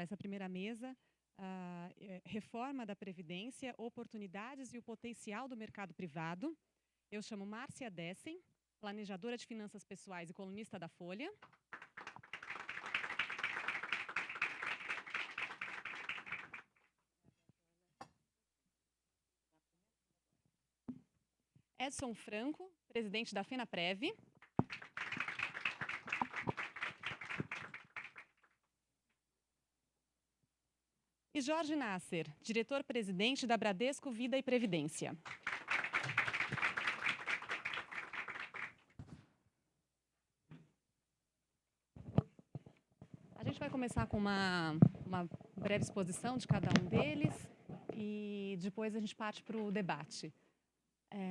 para essa primeira mesa, reforma da Previdência, oportunidades e o potencial do mercado privado. Eu chamo Márcia Dessen, planejadora de finanças pessoais e colunista da Folha. Edson Franco, presidente da FenaPrev. E Jorge Nasser, diretor-presidente da Bradesco Vida e Previdência. A gente vai começar com uma breve exposição de cada um deles e depois a gente parte para o debate.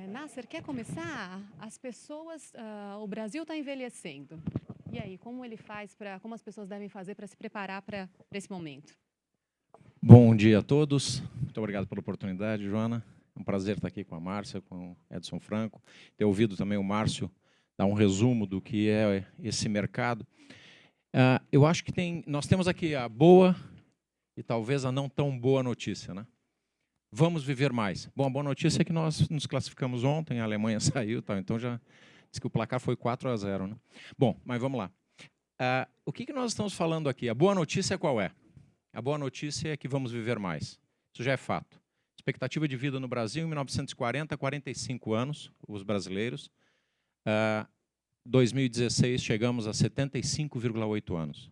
Nasser, quer começar? As pessoas, o Brasil está envelhecendo. E aí, como as pessoas devem fazer para se preparar para esse momento? Bom dia a todos. Muito obrigado pela oportunidade, Joana. É um prazer estar aqui com a Márcia, com o Edson Franco. Ter ouvido também o Márcio dar um resumo do que é esse mercado. Eu acho que nós temos aqui a boa e talvez a não tão boa notícia, né? Vamos viver mais. Bom, a boa notícia é que nós nos classificamos ontem, a Alemanha saiu, então já disse que o placar foi 4-0, né? Bom, mas vamos lá. O que nós estamos falando aqui? A boa notícia qual é? A boa notícia é que vamos viver mais. Isso já é fato. Expectativa de vida no Brasil, em 1940, 45 anos, os brasileiros. 2016, chegamos a 75,8 anos.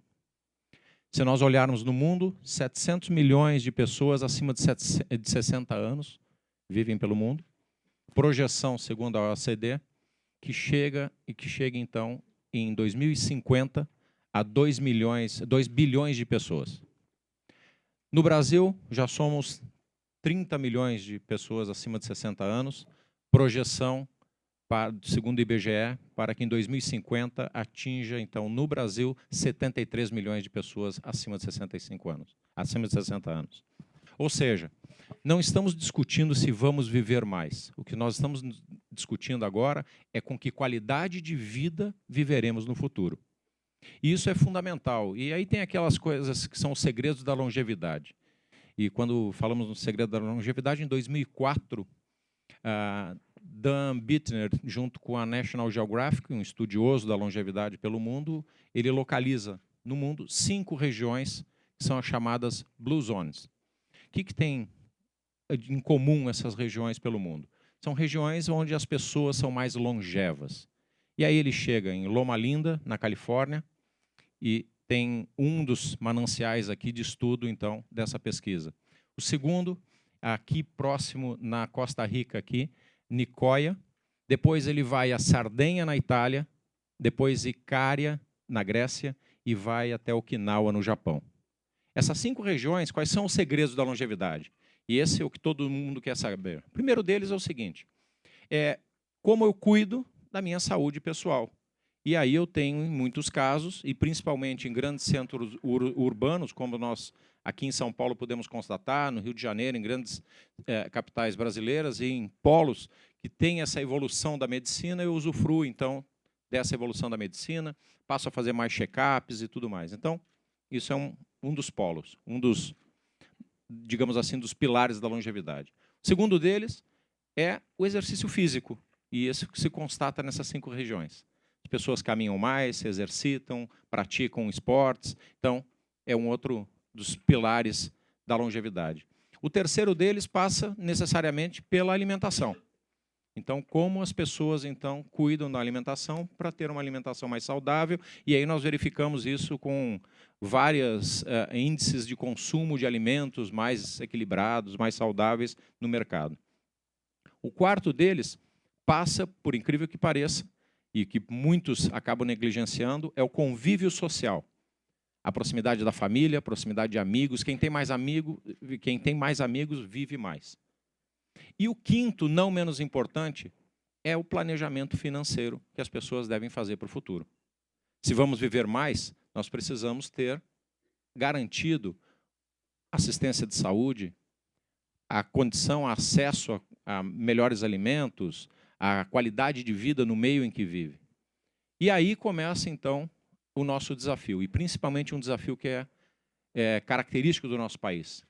Se nós olharmos no mundo, 700 milhões de pessoas acima de 60 anos vivem pelo mundo. Projeção, segundo a OCDE, que chega então, em 2050, a 2 bilhões de pessoas. No Brasil, já somos 30 milhões de pessoas acima de 60 anos, projeção, segundo o IBGE, para que em 2050 atinja, então, no Brasil, 73 milhões de pessoas acima de 65 anos, acima de 60 anos. Ou seja, não estamos discutindo se vamos viver mais. O que nós estamos discutindo agora é com que qualidade de vida viveremos no futuro. E isso é fundamental. E aí tem aquelas coisas que são os segredos da longevidade. E quando falamos no segredo da longevidade, em 2004, Dan Bittner, junto com a National Geographic, um estudioso da longevidade pelo mundo, ele localiza no mundo 5 regiões que são as chamadas Blue Zones. O que tem em comum essas regiões pelo mundo? São regiões onde as pessoas são mais longevas. E aí ele chega em Loma Linda, na Califórnia, e tem um dos mananciais aqui de estudo, então, dessa pesquisa. O segundo, aqui próximo na Costa Rica, aqui, Nicoya. Depois ele vai a Sardenha, na Itália, depois Icária, na Grécia, e vai até Okinawa, no Japão. Essas 5 regiões, quais são os segredos da longevidade? E esse é o que todo mundo quer saber. O primeiro deles é o seguinte, como eu cuido da minha saúde pessoal. E aí eu tenho, em muitos casos, e principalmente em grandes centros urbanos, como nós aqui em São Paulo podemos constatar, no Rio de Janeiro, em grandes capitais brasileiras, e em polos que têm essa evolução da medicina, eu usufruo, então, dessa evolução da medicina, passo a fazer mais check-ups e tudo mais. Então, isso é um dos polos, um dos, digamos assim, dos pilares da longevidade. O segundo deles é o exercício físico, e esse se constata nessas 5 regiões. As pessoas caminham mais, se exercitam, praticam esportes. Então, é um outro dos pilares da longevidade. O terceiro deles passa necessariamente pela alimentação. Então, como as pessoas então cuidam da alimentação para ter uma alimentação mais saudável, e aí nós verificamos isso com vários índices de consumo de alimentos mais equilibrados, mais saudáveis no mercado. O quarto deles passa, por incrível que pareça, e que muitos acabam negligenciando, é o convívio social. A proximidade da família, a proximidade de amigos. Quem tem mais amigos vive mais. E o quinto, não menos importante, é o planejamento financeiro que as pessoas devem fazer para o futuro. Se vamos viver mais, nós precisamos ter garantido assistência de saúde, a condição, acesso a melhores alimentos, a qualidade de vida no meio em que vive. E aí começa, então, o nosso desafio, e principalmente um desafio que característico do nosso país,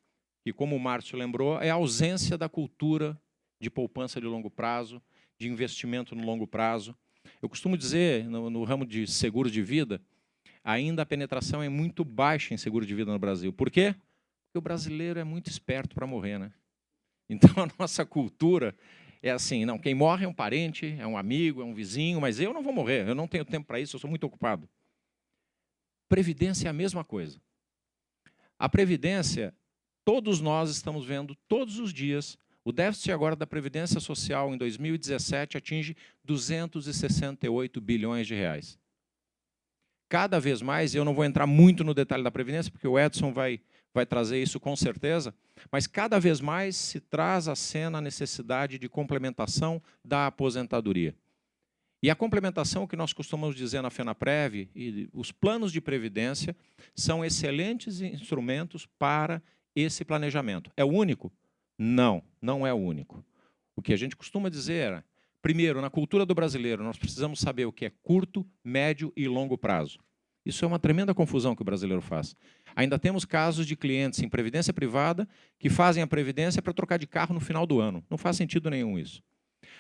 que, como o Márcio lembrou, é a ausência da cultura de poupança de longo prazo, de investimento no longo prazo. Eu costumo dizer, no ramo de seguro de vida, ainda a penetração é muito baixa em seguro de vida no Brasil. Por quê? Porque o brasileiro é muito esperto para morrer, né? Então, a nossa cultura é assim, não, quem morre é um parente, é um amigo, é um vizinho, mas eu não vou morrer, eu não tenho tempo para isso, eu sou muito ocupado. Previdência é a mesma coisa. A Previdência, todos nós estamos vendo todos os dias, o déficit agora da Previdência Social em 2017 atinge 268 bilhões de reais. Cada vez mais, eu não vou entrar muito no detalhe da Previdência, porque o Edson vai trazer isso com certeza, mas cada vez mais se traz à cena a necessidade de complementação da aposentadoria. E a complementação, que nós costumamos dizer na FENAPREV, e os planos de previdência são excelentes instrumentos para esse planejamento. É o único? Não, não é o único. O que a gente costuma dizer é, primeiro, na cultura do brasileiro, nós precisamos saber o que é curto, médio e longo prazo. Isso é uma tremenda confusão que o brasileiro faz. Ainda temos casos de clientes em previdência privada que fazem a previdência para trocar de carro no final do ano. Não faz sentido nenhum isso.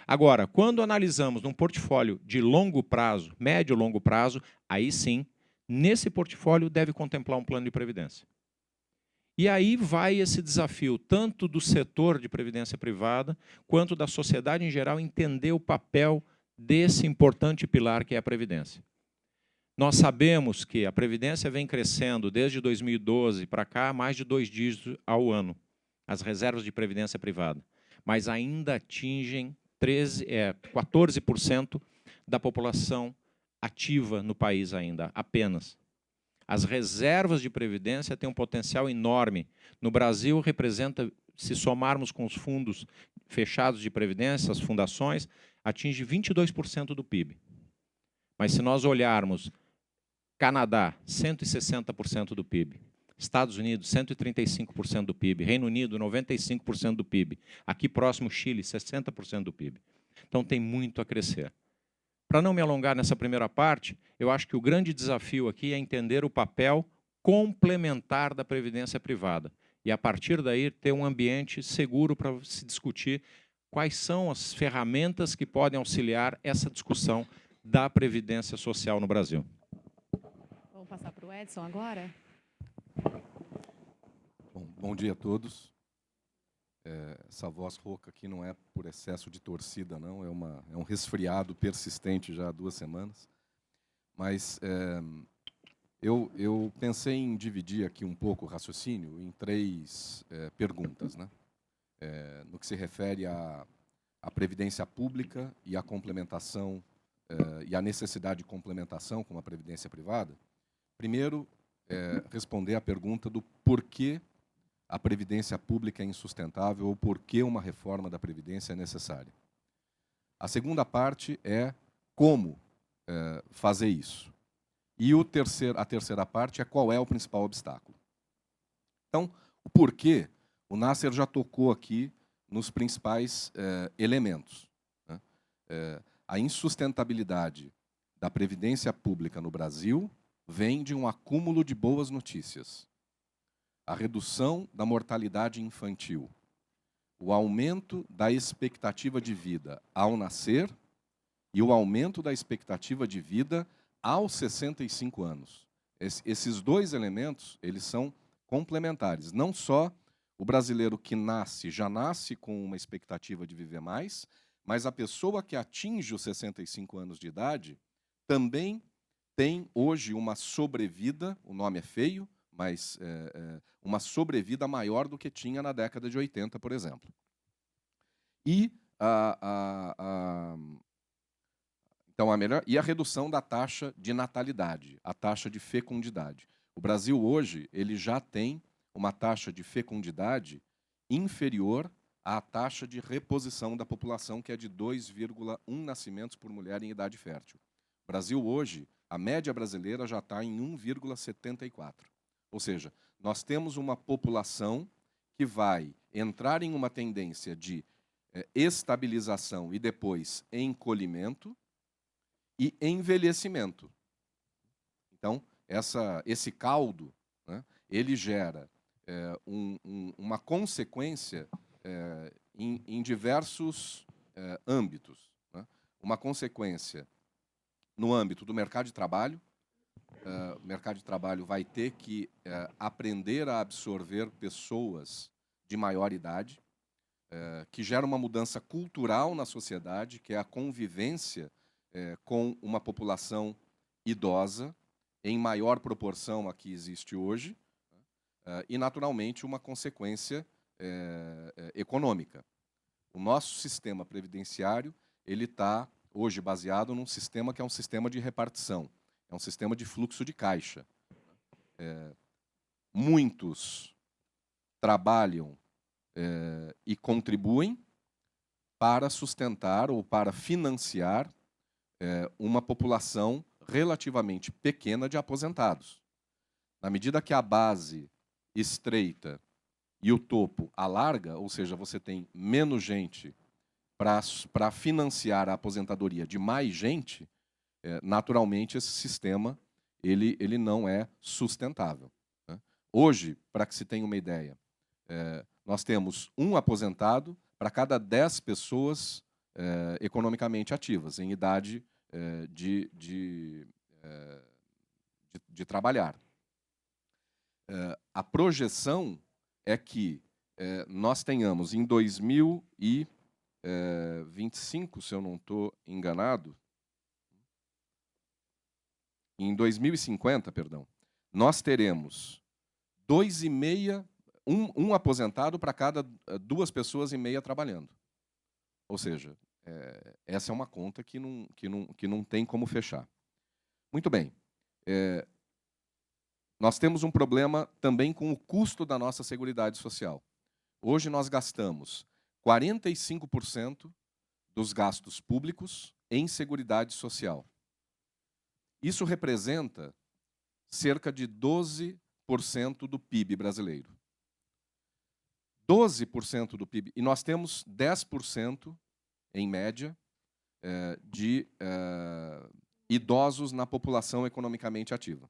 Agora, quando analisamos num portfólio de longo prazo, médio e longo prazo, aí sim, nesse portfólio deve contemplar um plano de previdência. E aí vai esse desafio, tanto do setor de previdência privada, quanto da sociedade em geral, entender o papel desse importante pilar que é a previdência. Nós sabemos que a previdência vem crescendo desde 2012 para cá, mais de 2 dígitos ao ano, as reservas de previdência privada, mas ainda atingem 14% da população ativa no país ainda, apenas. As reservas de previdência têm um potencial enorme. No Brasil, representa, se somarmos com os fundos fechados de previdência, as fundações, atinge 22% do PIB. Mas se nós olharmos Canadá, 160% do PIB. Estados Unidos, 135% do PIB. Reino Unido, 95% do PIB. Aqui próximo, Chile, 60% do PIB. Então, tem muito a crescer. Para não me alongar nessa primeira parte, eu acho que o grande desafio aqui é entender o papel complementar da previdência privada. E, a partir daí, ter um ambiente seguro para se discutir quais são as ferramentas que podem auxiliar essa discussão da previdência social no Brasil. Vamos passar para o Edson agora? Bom dia a todos. Essa voz rouca aqui não é por excesso de torcida, não. É um resfriado persistente já há 2 semanas. Mas eu pensei em dividir aqui um pouco o raciocínio em 3 perguntas, né? No que se refere à previdência pública e à complementação e à necessidade de complementação com a previdência privada. Primeiro, responder à pergunta do porquê a previdência pública é insustentável ou por que uma reforma da previdência é necessária. A segunda parte é como fazer isso. E a terceira parte é qual é o principal obstáculo. Então, o porquê, o Nasser já tocou aqui nos principais elementos, né? A insustentabilidade da previdência pública no Brasil vem de um acúmulo de boas notícias. A redução da mortalidade infantil, o aumento da expectativa de vida ao nascer e o aumento da expectativa de vida aos 65 anos. Esses 2 elementos, eles são complementares. Não só o brasileiro que nasce, já nasce com uma expectativa de viver mais, mas a pessoa que atinge os 65 anos de idade também tem hoje uma sobrevida, o nome é feio, mas uma sobrevida maior do que tinha na década de 80, por exemplo. E então, a redução da taxa de natalidade, a taxa de fecundidade. O Brasil hoje ele já tem uma taxa de fecundidade inferior à taxa de reposição da população, que é de 2,1 nascimentos por mulher em idade fértil. O Brasil hoje, a média brasileira já está em 1,74. Ou seja, nós temos uma população que vai entrar em uma tendência de estabilização e depois encolhimento e envelhecimento. Então, esse caldo, né, ele gera uma consequência em diversos âmbitos, né? Uma consequência no âmbito do mercado de trabalho. O mercado de trabalho vai ter que aprender a absorver pessoas de maior idade, que gera uma mudança cultural na sociedade, que é a convivência com uma população idosa, em maior proporção a que existe hoje, e, naturalmente, uma consequência econômica. O nosso sistema previdenciário ele está, hoje, baseado num sistema que é um sistema de repartição, é um sistema de fluxo de caixa. Muitos trabalham e contribuem para sustentar ou para financiar uma população relativamente pequena de aposentados. Na medida que a base estreita e o topo alarga, ou seja, você tem menos gente para financiar a aposentadoria de mais gente, naturalmente esse sistema ele não é sustentável, né? Hoje, para que se tenha uma ideia, nós temos um aposentado para cada 10 pessoas economicamente ativas, em idade de trabalhar. A projeção é que nós tenhamos em 2025, se eu não estou enganado, em 2050, perdão, nós teremos 2,5, um aposentado para cada 2,5 pessoas trabalhando. Ou seja, essa é uma conta que não tem como fechar. Muito bem. Nós temos um problema também com o custo da nossa Seguridade Social. Hoje nós gastamos 45% dos gastos públicos em Seguridade Social. Isso representa cerca de 12% do PIB brasileiro. 12% do PIB. E nós temos 10%, em média, de idosos na população economicamente ativa.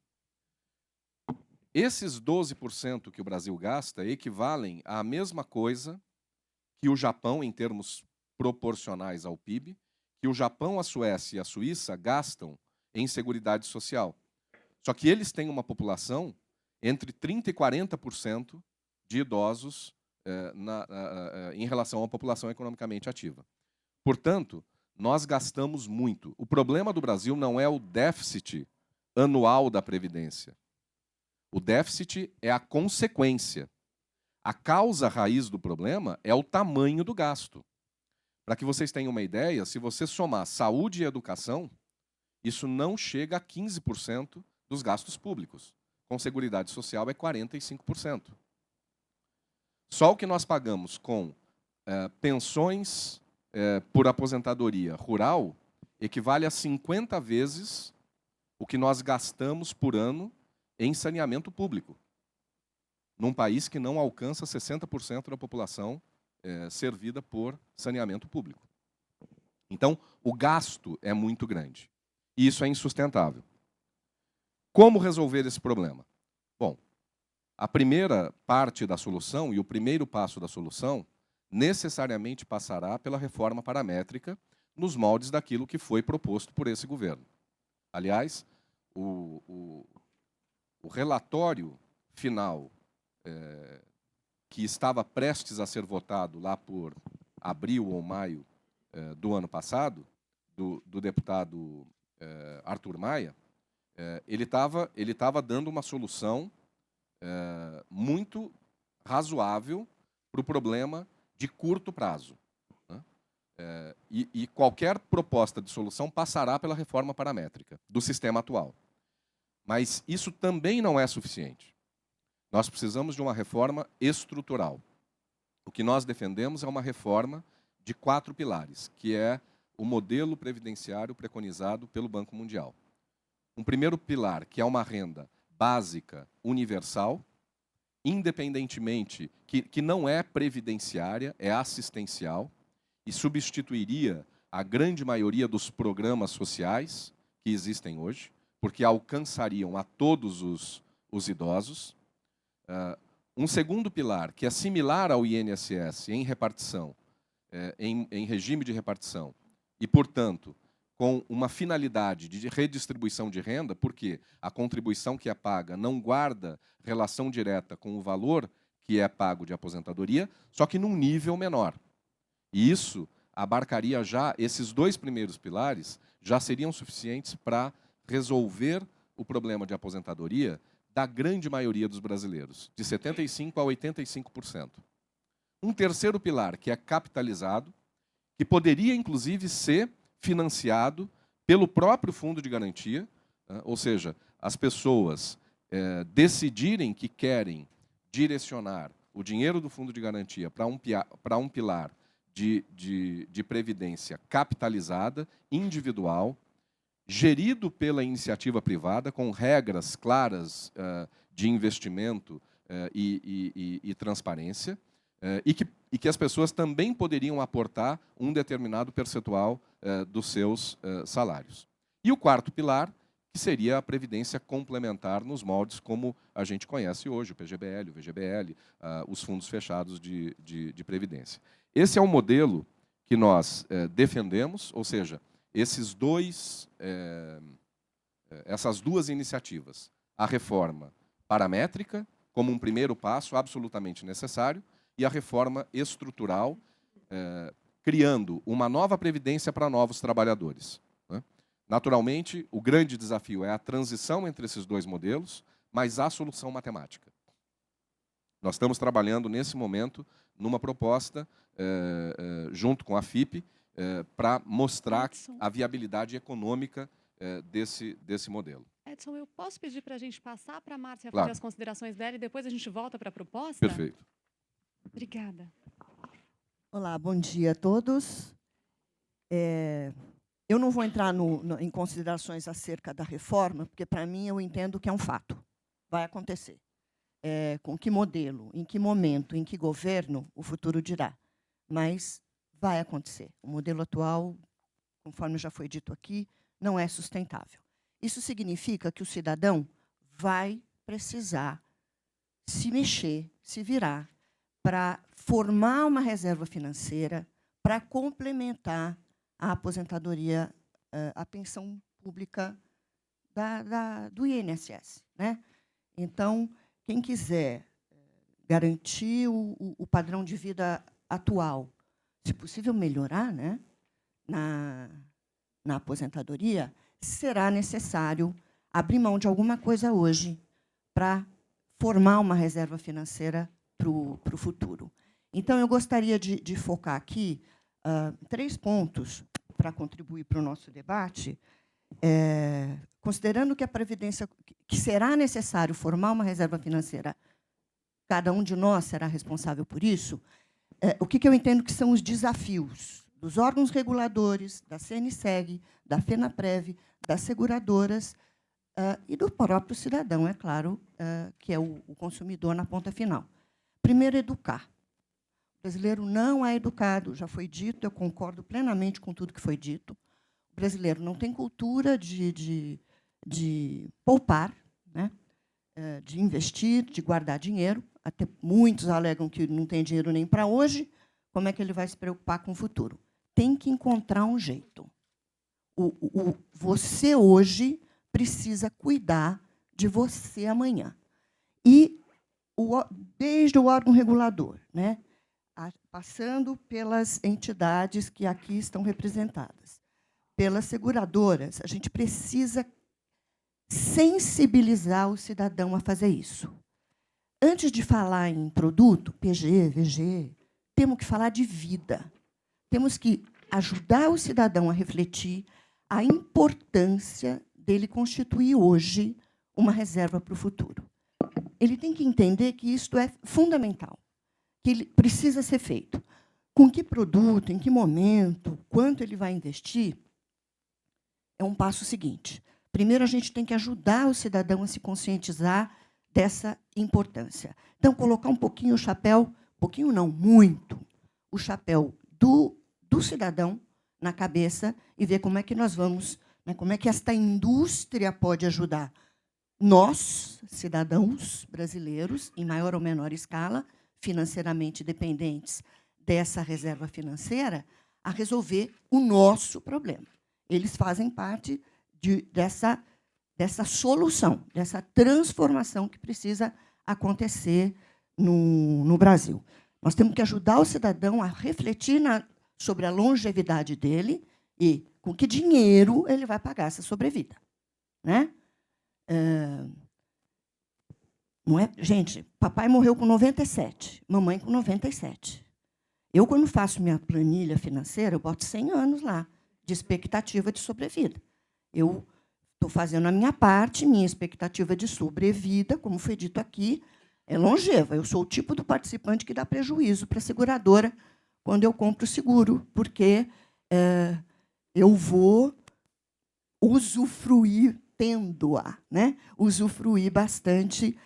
Esses 12% que o Brasil gasta equivalem à mesma coisa que o Japão, em termos proporcionais ao PIB, que o Japão, a Suécia e a Suíça gastam em Seguridade Social. Só que eles têm uma população entre 30% e 40% de idosos em relação à população economicamente ativa. Portanto, nós gastamos muito. O problema do Brasil não é o déficit anual da Previdência. O déficit é a consequência. A causa raiz do problema é o tamanho do gasto. Para que vocês tenham uma ideia, se você somar saúde e educação, isso não chega a 15% dos gastos públicos. Com Seguridade Social é 45%. Só o que nós pagamos com pensões por aposentadoria rural equivale a 50 vezes o que nós gastamos por ano em saneamento público, num país que não alcança 60% da população servida por saneamento público. Então, o gasto é muito grande. E isso é insustentável. Como resolver esse problema? Bom, a primeira parte da solução e o primeiro passo da solução necessariamente passará pela reforma paramétrica nos moldes daquilo que foi proposto por esse governo. Aliás, o relatório final que estava prestes a ser votado lá por abril ou maio do ano passado, do deputado Arthur Maia, ele estava dando uma solução muito razoável para o problema de curto prazo, né? E qualquer proposta de solução passará pela reforma paramétrica do sistema atual. Mas isso também não é suficiente. Nós precisamos de uma reforma estrutural. O que nós defendemos é uma reforma de 4 pilares, que é o modelo previdenciário preconizado pelo Banco Mundial. Um primeiro pilar, que é uma renda básica universal, independentemente, que não é previdenciária, é assistencial, e substituiria a grande maioria dos programas sociais que existem hoje, porque alcançariam a todos os idosos. Um segundo pilar, que é similar ao INSS em repartição, em regime de repartição, e, portanto, com uma finalidade de redistribuição de renda, porque a contribuição que é paga não guarda relação direta com o valor que é pago de aposentadoria, só que num nível menor. E isso abarcaria já, esses dois primeiros pilares, já seriam suficientes para resolver o problema de aposentadoria da grande maioria dos brasileiros, de 75% a 85%. Um terceiro pilar, que é capitalizado, que poderia, inclusive, ser financiado pelo próprio fundo de garantia, ou seja, as pessoas decidirem que querem direcionar o dinheiro do fundo de garantia para um pilar de previdência capitalizada, individual, gerido pela iniciativa privada, com regras claras de investimento e transparência, e que as pessoas também poderiam aportar um determinado percentual dos seus salários. E o quarto pilar, que seria a previdência complementar nos moldes como a gente conhece hoje, o PGBL, o VGBL, os fundos fechados de previdência. Esse é um modelo que nós defendemos, ou seja, essas duas iniciativas, a reforma paramétrica, como um primeiro passo absolutamente necessário, e a reforma estrutural, criando uma nova previdência para novos trabalhadores. Né? Naturalmente, o grande desafio é a transição entre esses dois modelos, mas há solução matemática. Nós estamos trabalhando, nesse momento, numa proposta, junto com a FIP, para mostrar Edson, a viabilidade econômica desse modelo. Edson, eu posso pedir para a gente passar para a Márcia Claro. fazer as considerações dela e depois a gente volta para a proposta? Perfeito. Obrigada. Olá, bom dia a todos. Eu não vou entrar em considerações acerca da reforma, porque, para mim, eu entendo que é um fato. Vai acontecer. Com que modelo, em que momento, em que governo, o futuro dirá. Mas vai acontecer. O modelo atual, conforme já foi dito aqui, não é sustentável. Isso significa que o cidadão vai precisar se mexer, se virar, para formar uma reserva financeira para complementar a aposentadoria, a pensão pública do INSS. Né? Então, quem quiser garantir o padrão de vida atual, se possível melhorar, né, na aposentadoria, será necessário abrir mão de alguma coisa hoje para formar uma reserva financeira para o futuro. Então, eu gostaria de focar aqui 3 pontos para contribuir para o nosso debate, considerando que a Previdência, que será necessário formar uma reserva financeira, cada um de nós será responsável por isso, o que eu entendo que são os desafios dos órgãos reguladores, da CNSEG, da FENAPREV, das seguradoras e do próprio cidadão, é claro, que é o consumidor na ponta final. Primeiro, educar. O brasileiro não é educado, já foi dito, eu concordo plenamente com tudo que foi dito. O brasileiro não tem cultura de poupar, né? De investir, de guardar dinheiro. Até muitos alegam que não tem dinheiro nem para hoje. Como é que ele vai se preocupar com o futuro? Tem que encontrar um jeito. Você hoje precisa cuidar de você amanhã. E desde o órgão regulador, né, passando pelas entidades que aqui estão representadas, pelas seguradoras, a gente precisa sensibilizar o cidadão a fazer isso. Antes de falar em produto, PG, VG, temos que falar de vida. Temos que ajudar o cidadão a refletir a importância dele constituir hoje uma reserva para o futuro. Ele tem que entender que isto é fundamental, que ele precisa ser feito. Com que produto, em que momento, quanto ele vai investir, é um passo seguinte. Primeiro, a gente tem que ajudar o cidadão a se conscientizar dessa importância. Então, colocar um pouquinho o chapéu, pouquinho não, muito, o chapéu do cidadão na cabeça e ver como é que nós vamos, né, como é que esta indústria pode ajudar nós, cidadãos brasileiros, em maior ou menor escala, financeiramente dependentes dessa reserva financeira, a resolver o nosso problema. Eles fazem parte dessa solução, dessa transformação que precisa acontecer no Brasil. Nós temos que ajudar o cidadão a refletir sobre a longevidade dele e com que dinheiro ele vai pagar essa sobrevida. Né? Não é? Gente, papai morreu com 97, mamãe com 97. Eu, quando faço minha planilha financeira, eu boto 100 anos lá, de expectativa de sobrevida. Eu estou fazendo a minha parte, minha expectativa de sobrevida, como foi dito aqui, é longeva. Eu sou o tipo do participante que dá prejuízo para a seguradora quando eu compro o seguro, porque eu vou usufruir, tendo-a, né? Usufruir bastante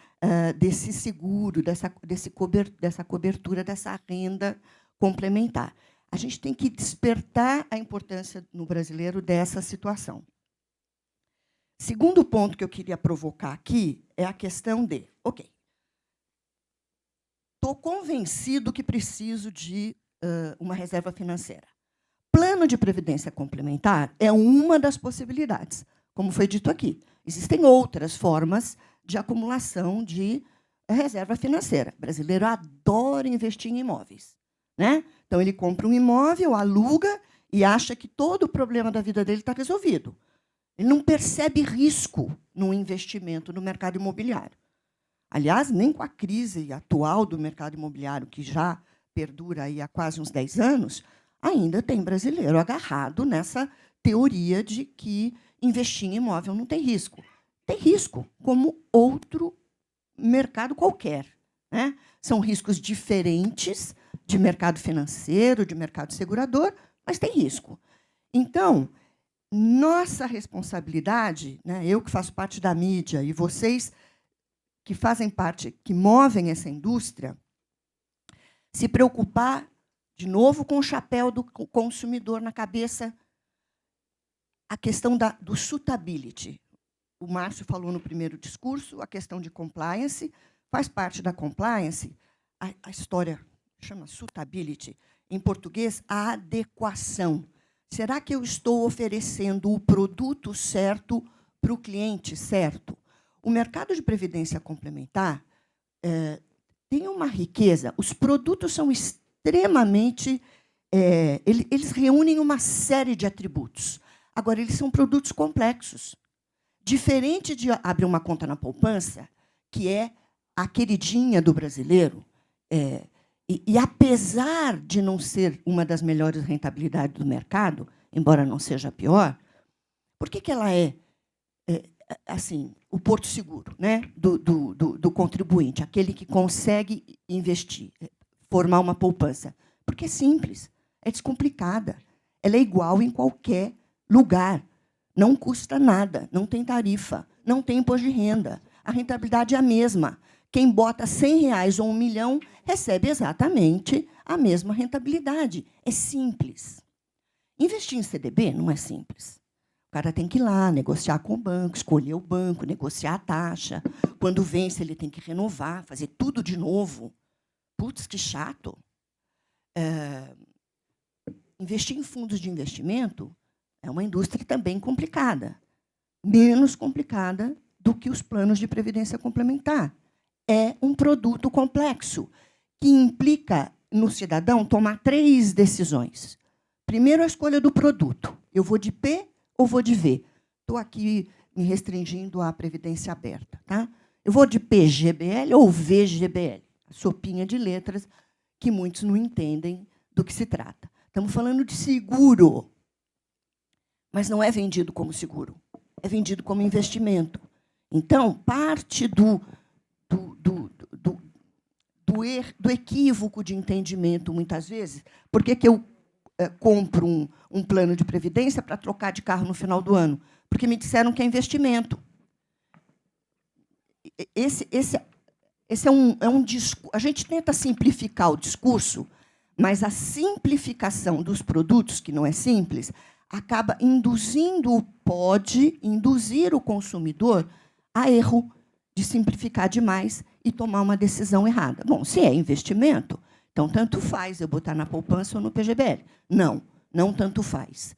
desse seguro, dessa cobertura, dessa renda complementar. A gente tem que despertar a importância no brasileiro dessa situação. Segundo ponto que eu queria provocar aqui é a questão de, ok, estou convencido que preciso de uma reserva financeira. Plano de previdência complementar é uma das possibilidades, como foi dito aqui. Existem outras formas de acumulação de reserva financeira. O brasileiro adora investir em imóveis. Né? Então, ele compra um imóvel, aluga e acha que todo o problema da vida dele está resolvido. Ele não percebe risco no investimento no mercado imobiliário. Aliás, nem com a crise atual do mercado imobiliário, que já perdura aí há quase uns 10 anos, ainda tem brasileiro agarrado nessa teoria de que investir em imóvel não tem risco. Tem risco, como outro mercado qualquer. Né? São riscos diferentes de mercado financeiro, de mercado segurador, mas tem risco. Então, nossa responsabilidade, né, eu que faço parte da mídia e vocês que fazem parte, que movem essa indústria, se preocupar, de novo, com o chapéu do consumidor na cabeça, a questão do suitability. O Márcio falou no primeiro discurso, a questão de compliance, faz parte da compliance, a história chama suitability, em português, a adequação. Será que eu estou oferecendo o produto certo para o cliente certo? O mercado de previdência complementar tem uma riqueza. Os produtos são extremamente... eles reúnem uma série de atributos. Agora, eles são produtos complexos. Diferente de abrir uma conta na poupança, que é a queridinha do brasileiro, e apesar de não ser uma das melhores rentabilidades do mercado, embora não seja a pior, por que ela é assim, o porto seguro, né, do contribuinte, aquele que consegue investir, formar uma poupança? Porque é simples, é descomplicada, ela é igual em qualquer lugar, não custa nada, não tem tarifa, não tem imposto de renda, a rentabilidade é a mesma. Quem bota R$100 ou 1 milhão recebe exatamente a mesma rentabilidade. É simples. Investir em CDB não é simples. O cara tem que ir lá, negociar com o banco, escolher o banco, negociar a taxa. Quando vence, ele tem que renovar, fazer tudo de novo. Putz, que chato. Investir em fundos de investimento é uma indústria também complicada. Menos complicada do que os planos de previdência complementar. É um produto complexo, que implica no cidadão tomar 3 decisões. Primeiro, a escolha do produto. Eu vou de P ou vou de V? Estou aqui me restringindo à previdência aberta. Tá? Eu vou de PGBL ou VGBL? A sopinha de letras que muitos não entendem do que se trata. Estamos falando de seguro, mas não é vendido como seguro. É vendido como investimento. Então, parte do equívoco de entendimento, muitas vezes, por que eu compro um plano de previdência para trocar de carro no final do ano? Porque me disseram que é investimento. Esse é um discurso. A gente tenta simplificar o discurso, mas a simplificação dos produtos, que não é simples, acaba pode induzir o consumidor há erro de simplificar demais e tomar uma decisão errada. Bom, se é investimento, então tanto faz eu botar na poupança ou no PGBL. Não, não tanto faz.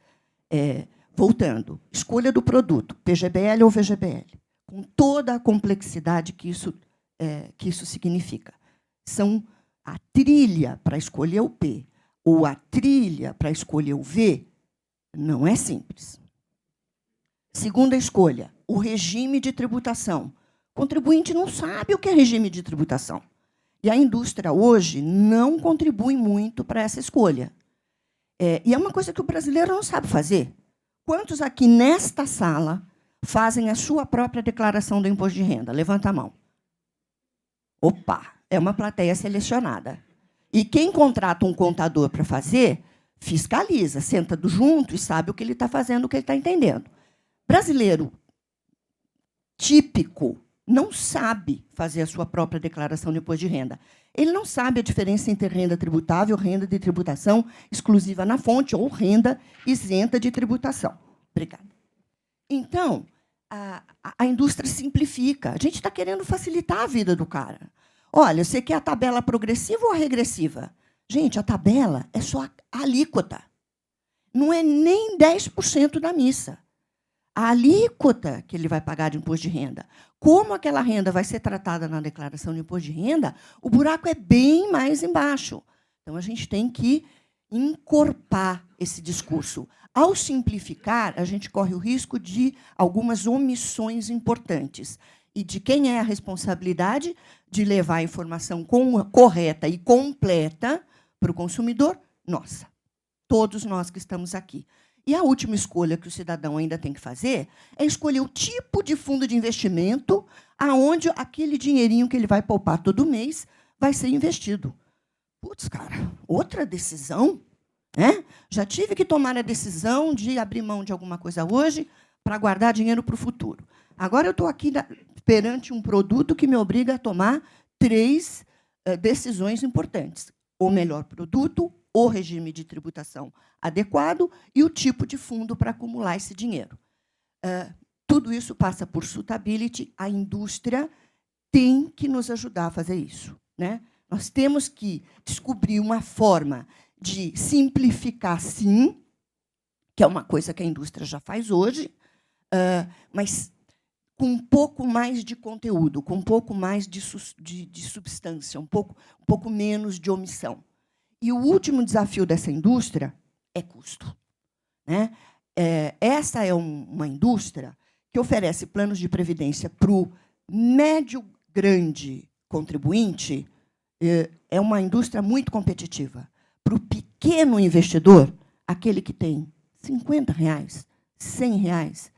Voltando, escolha do produto, PGBL ou VGBL, com toda a complexidade que isso significa. São a trilha para escolher o P ou a trilha para escolher o V não é simples. Segunda escolha, o regime de tributação. O contribuinte não sabe o que é regime de tributação. E a indústria hoje não contribui muito para essa escolha. E é uma coisa que o brasileiro não sabe fazer. Quantos aqui nesta sala fazem a sua própria declaração do imposto de renda? Levanta a mão. Opa, é uma plateia selecionada. E quem contrata um contador para fazer, fiscaliza, senta junto e sabe o que ele está fazendo, o que ele está entendendo. Brasileiro típico não sabe fazer a sua própria declaração de imposto de renda. Ele não sabe a diferença entre renda tributável, renda de tributação exclusiva na fonte ou renda isenta de tributação. Obrigada. Então, a indústria simplifica. A gente está querendo facilitar a vida do cara. Olha, você quer a tabela progressiva ou a regressiva? Gente, a tabela é só a alíquota. Não é nem 10% da missa. A alíquota que ele vai pagar de imposto de renda. Como aquela renda vai ser tratada na declaração de imposto de renda, o buraco é bem mais embaixo. Então, a gente tem que encorpar esse discurso. Ao simplificar, a gente corre o risco de algumas omissões importantes. E de quem é a responsabilidade de levar a informação correta e completa para o consumidor? Nossa. Todos nós que estamos aqui. E a última escolha que o cidadão ainda tem que fazer é escolher o tipo de fundo de investimento aonde aquele dinheirinho que ele vai poupar todo mês vai ser investido. Putz, cara, outra decisão? Né? Já tive que tomar a decisão de abrir mão de alguma coisa hoje para guardar dinheiro para o futuro. Agora eu estou aqui perante um produto que me obriga a tomar 3 decisões importantes. O melhor produto, o regime de tributação adequado e o tipo de fundo para acumular esse dinheiro. Tudo isso passa por suitability. A indústria tem que nos ajudar a fazer isso. Né? Nós temos que descobrir uma forma de simplificar, sim, que é uma coisa que a indústria já faz hoje, mas com um pouco mais de conteúdo, com um pouco mais de substância, um pouco menos de omissão. E o último desafio dessa indústria é custo. Né? Essa é uma indústria que oferece planos de previdência para o médio-grande contribuinte, é uma indústria muito competitiva. Para o pequeno investidor, aquele que tem R$50, R$100,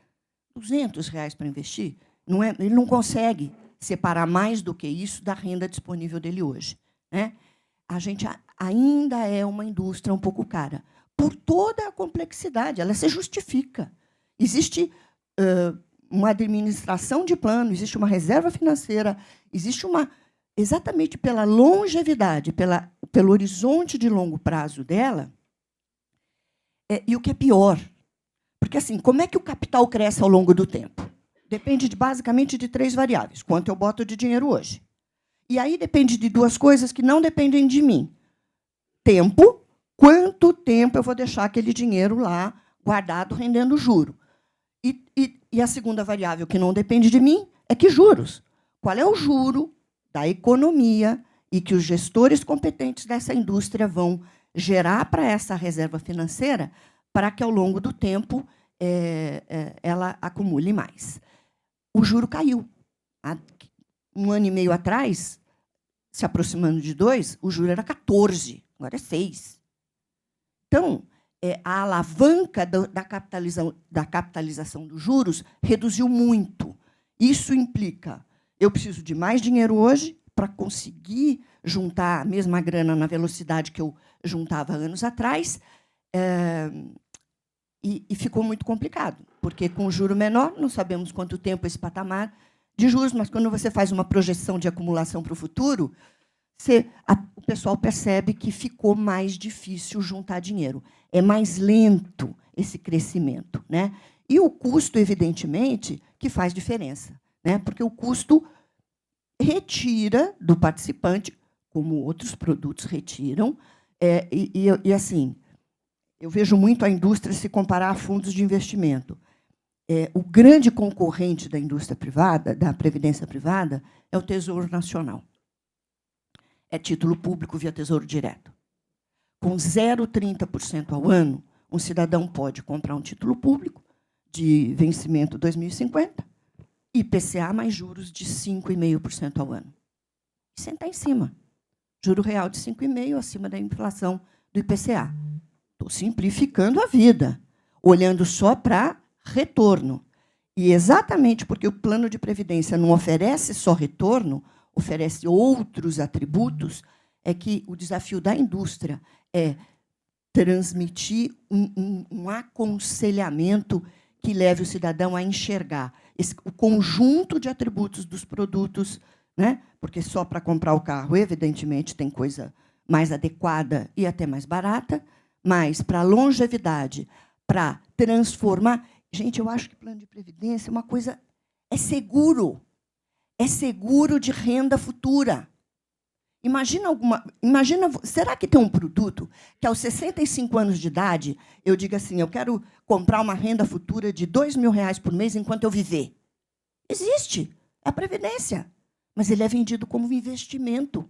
R$200 para investir, ele não consegue separar mais do que isso da renda disponível dele hoje. Né? A gente ainda é uma indústria um pouco cara, por toda a complexidade, ela se justifica. Existe uma administração de plano, existe uma reserva financeira, existe exatamente pela longevidade, pelo horizonte de longo prazo dela, e o que é pior, porque assim, como é que o capital cresce ao longo do tempo? Depende basicamente de 3 variáveis. Quanto eu boto de dinheiro hoje? E aí depende de 2 coisas que não dependem de mim. Tempo, quanto tempo eu vou deixar aquele dinheiro lá guardado, rendendo juro. E a segunda variável que não depende de mim é que juros. Qual é o juro da economia e que os gestores competentes dessa indústria vão gerar para essa reserva financeira para que, ao longo do tempo, ela acumule mais. O juro caiu. Há 1 ano e meio atrás, se aproximando de 2, o juro era 14, agora é 6. Então, a alavanca da capitalização dos juros reduziu muito. Isso implica, eu preciso de mais dinheiro hoje para conseguir juntar a mesma grana na velocidade que eu juntava anos atrás, e ficou muito complicado, porque com juro menor, não sabemos quanto tempo esse patamar de juros, mas quando você faz uma projeção de acumulação para o futuro, o pessoal percebe que ficou mais difícil juntar dinheiro. É mais lento esse crescimento. Né? E o custo, evidentemente, que faz diferença. né? Porque o custo retira do participante, como outros produtos retiram, e assim, eu vejo muito a indústria se comparar a fundos de investimento. O grande concorrente da indústria privada, da previdência privada, é o Tesouro Nacional. É título público via Tesouro Direto. Com 0,30% ao ano, um cidadão pode comprar um título público de vencimento 2050, IPCA mais juros de 5,5% ao ano. E sentar em cima. Juro real de 5,5% acima da inflação do IPCA. Estou simplificando a vida, olhando só para retorno. E exatamente porque o plano de previdência não oferece só retorno, oferece outros atributos, é que o desafio da indústria é transmitir um aconselhamento que leve o cidadão a enxergar o conjunto de atributos dos produtos, né? Porque só para comprar o carro, evidentemente, tem coisa mais adequada e até mais barata, mas para longevidade, para transformar... Gente, eu acho que plano de previdência é uma coisa... É seguro de renda futura. Imagina, será que tem um produto que, aos 65 anos de idade, eu diga assim, eu quero comprar uma renda futura de R$2.000 por mês enquanto eu viver? Existe, é a Previdência. Mas ele é vendido como investimento.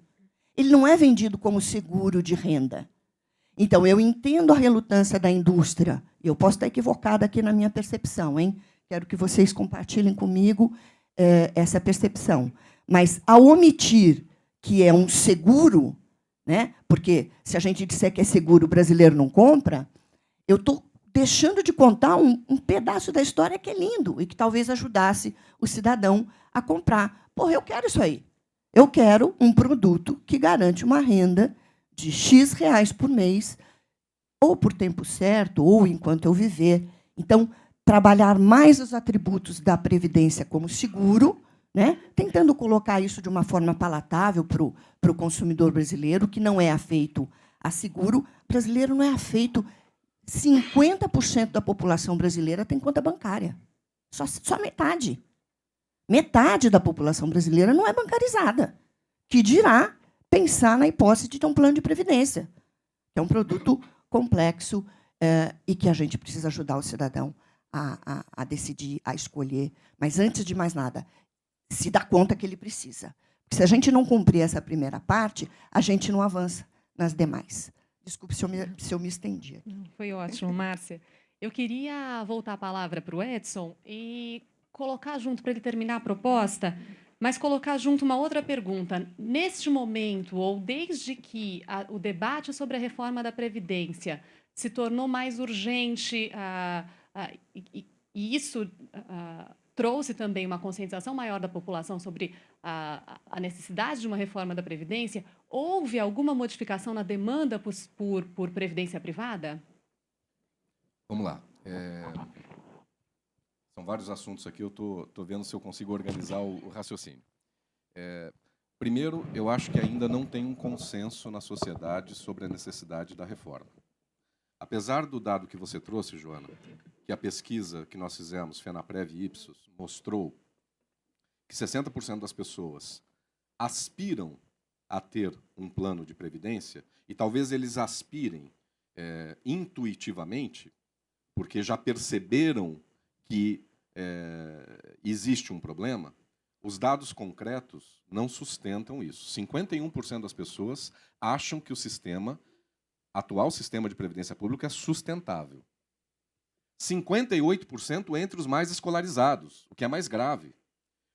Ele não é vendido como seguro de renda. Então, eu entendo a relutância da indústria. Eu posso estar equivocada aqui na minha percepção, hein? Quero que vocês compartilhem comigo essa percepção. Mas, ao omitir que é um seguro, né? Porque se a gente disser que é seguro, o brasileiro não compra, eu estou deixando de contar um pedaço da história que é lindo e que talvez ajudasse o cidadão a comprar. Porra, eu quero isso aí. Eu quero um produto que garante uma renda de X reais por mês, ou por tempo certo, ou enquanto eu viver. Então, trabalhar mais os atributos da Previdência como seguro, né? Tentando colocar isso de uma forma palatável para o consumidor brasileiro, que não é afeito a seguro. O brasileiro não é afeito... 50% da população brasileira tem conta bancária. Só metade. Metade da população brasileira não é bancarizada. Que dirá pensar na hipótese de ter um plano de previdência, que é um produto complexo e que a gente precisa ajudar o cidadão a decidir, a escolher. Mas, antes de mais nada, se dá conta que ele precisa. Porque se a gente não cumprir essa primeira parte, a gente não avança nas demais. Desculpe se eu me estendi aqui. Foi ótimo, Márcia. Eu queria voltar a palavra para o Edson e colocar junto, para ele terminar a proposta, mas colocar junto uma outra pergunta. Neste momento, ou desde que o debate sobre a reforma da Previdência se tornou mais urgente, e isso trouxe também uma conscientização maior da população sobre a necessidade de uma reforma da Previdência, houve alguma modificação na demanda por previdência privada? Vamos lá. São vários assuntos aqui, eu estou vendo se eu consigo organizar o raciocínio. Primeiro, eu acho que ainda não tem um consenso na sociedade sobre a necessidade da reforma. Apesar do dado que você trouxe, Joana, que a pesquisa que nós fizemos, FENAPREV e Ipsos, mostrou que 60% das pessoas aspiram a ter um plano de previdência, e talvez eles aspirem intuitivamente, porque já perceberam que existe um problema, os dados concretos não sustentam isso. 51% das pessoas acham que o atual sistema de previdência pública é sustentável. 58% entre os mais escolarizados, o que é mais grave.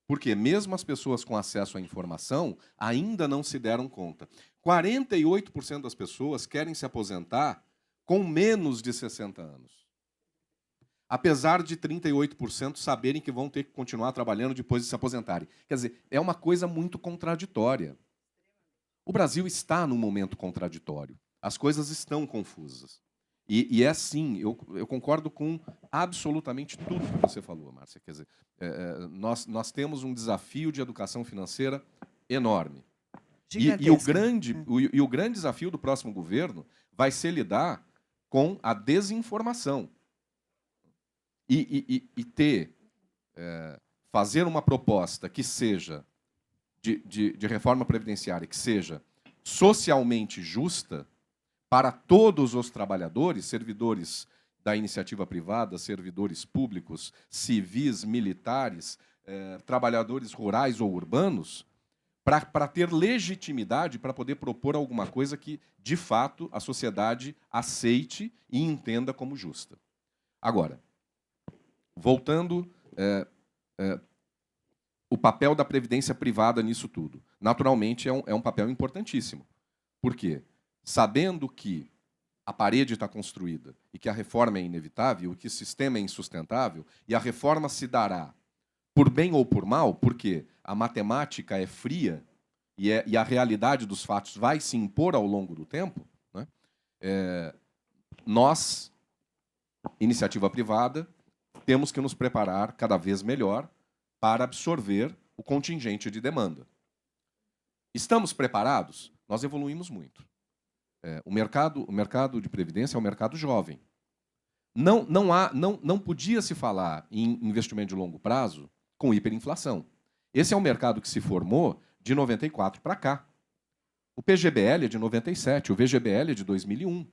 Porque mesmo as pessoas com acesso à informação ainda não se deram conta. 48% das pessoas querem se aposentar com menos de 60 anos. Apesar de 38% saberem que vão ter que continuar trabalhando depois de se aposentarem. Quer dizer, é uma coisa muito contraditória. O Brasil está num momento contraditório. As coisas estão confusas. E é sim, eu concordo com absolutamente tudo que você falou, Márcia. Quer dizer, nós temos um desafio de educação financeira enorme. E o grande desafio do próximo governo vai ser lidar com a desinformação. E ter fazer uma proposta que seja de reforma previdenciária, que seja socialmente justa para todos os trabalhadores, servidores da iniciativa privada, servidores públicos, civis, militares, trabalhadores rurais ou urbanos, para ter legitimidade para poder propor alguma coisa que, de fato, a sociedade aceite e entenda como justa. Agora, voltando, o papel da previdência privada nisso tudo. Naturalmente, é um papel importantíssimo. Por quê? Sabendo que a parede está construída e que a reforma é inevitável, que o sistema é insustentável, e a reforma se dará por bem ou por mal, porque a matemática é fria e a realidade dos fatos vai se impor ao longo do tempo, né? Nós, iniciativa privada, temos que nos preparar cada vez melhor para absorver o contingente de demanda. Estamos preparados? Nós evoluímos muito. O mercado de previdência é um mercado jovem. Não podia se falar em investimento de longo prazo com hiperinflação. Esse é um mercado que se formou de 94 para cá. O PGBL é de 97, o VGBL é de 2001.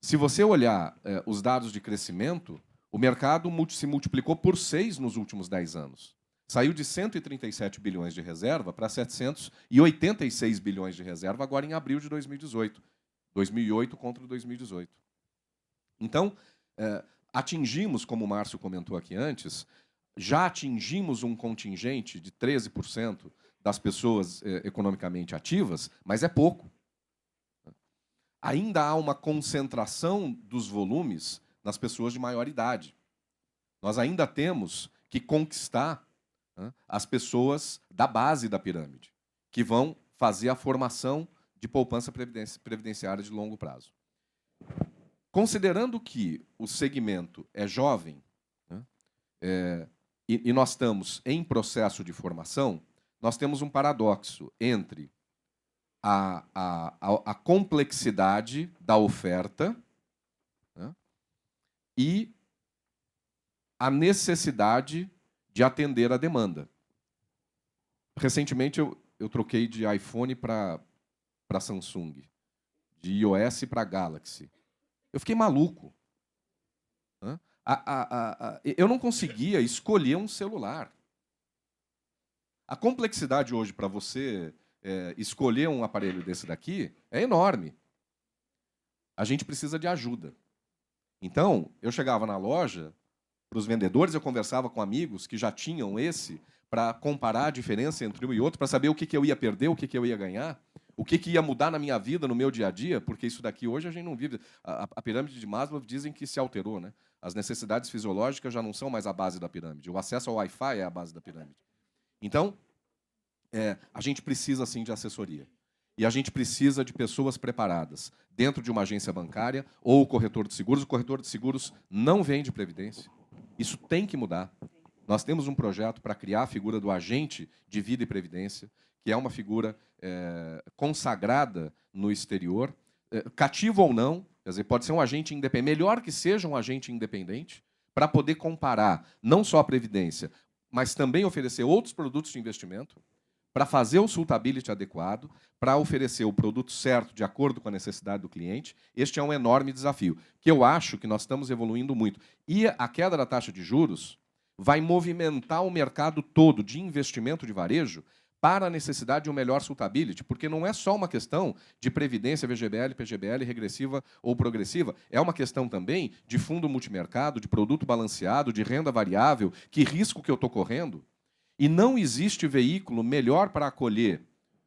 Se você olhar os dados de crescimento, o mercado se multiplicou por 6 nos últimos 10 anos. Saiu de 137 bilhões de reserva para 786 bilhões de reserva agora em abril de 2018. 2008 contra 2018. Então, atingimos, como o Márcio comentou aqui antes, já atingimos um contingente de 13% das pessoas economicamente ativas, mas é pouco. Ainda há uma concentração dos volumes nas pessoas de maior idade. Nós ainda temos que conquistar as pessoas da base da pirâmide, que vão fazer a formação de poupança previdenciária de longo prazo. Considerando que o segmento é jovem, né, e nós estamos em processo de formação, nós temos um paradoxo entre a complexidade da oferta, né, e a necessidade de atender a demanda. Recentemente, eu troquei de iPhone para Samsung, de iOS para Galaxy. Eu fiquei maluco. Eu não conseguia escolher um celular. A complexidade hoje para você escolher um aparelho desse daqui é enorme. A gente precisa de ajuda. Então, eu chegava na loja, para os vendedores, eu conversava com amigos que já tinham esse, para comparar a diferença entre um e outro, para saber o que eu ia perder, o que eu ia ganhar, o que ia mudar na minha vida, no meu dia a dia, porque isso daqui hoje a gente não vive. A pirâmide de Maslow dizem que se alterou, né? As necessidades fisiológicas já não são mais a base da pirâmide. O acesso ao Wi-Fi é a base da pirâmide. Então, a gente precisa, sim, de assessoria. E a gente precisa de pessoas preparadas dentro de uma agência bancária ou o corretor de seguros. O corretor de seguros não vende previdência. Isso tem que mudar. Nós temos um projeto para criar a figura do agente de vida e previdência, que é uma figura consagrada no exterior, cativo ou não, quer dizer, pode ser um agente independente, melhor que seja um agente independente, para poder comparar não só a previdência, mas também oferecer outros produtos de investimento, para fazer o suitability adequado, para oferecer o produto certo de acordo com a necessidade do cliente. Este é um enorme desafio, que eu acho que nós estamos evoluindo muito. E a queda da taxa de juros vai movimentar o mercado todo de investimento de varejo para a necessidade de um melhor suitability, porque não é só uma questão de previdência, VGBL, PGBL, regressiva ou progressiva, é uma questão também de fundo multimercado, de produto balanceado, de renda variável, que risco que eu estou correndo. E não existe veículo melhor para acolher